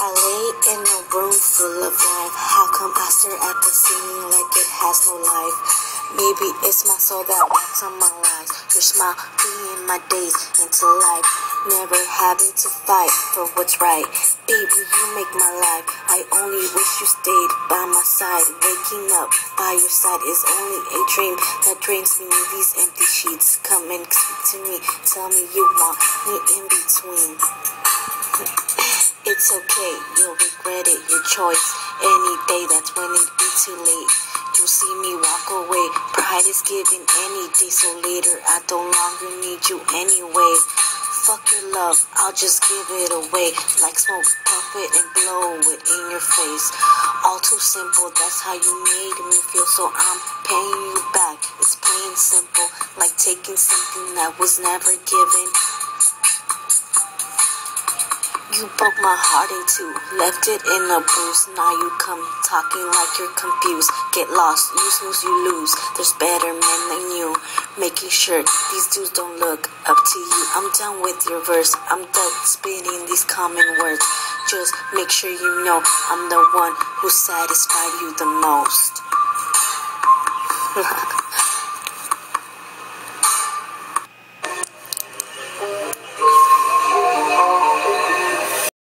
I lay in a room full of life. How come I stare at the ceiling like it has no life? Maybe it's my soul that walks on my lines. Your smile being my days into life. Never having to fight for what's right. Baby, you make my life. I only wish you stayed by my side. Waking up by your side is only a dream that drains me in these empty sheets. Come and speak to me. Tell me you want me in between. It's okay, you'll regret it, your choice. Any day, that's when it'd be too late. You'll see me walk away. Pride is given any day, so later I don't longer need you anyway. Fuck your love, I'll just give it away. Like smoke, puff it and blow it in your face. All too simple, that's how you made me feel. So I'm paying you back, it's plain simple. Like taking something that was never given. You broke my heart in two, left it in a bruise. Now you come talking like you're confused. Get lost, you snooze, you lose. There's better men than you. Making sure these dudes don't look up to you. I'm done with your verse, I'm done spitting these common words. Just make sure you know I'm the one who satisfied you the most.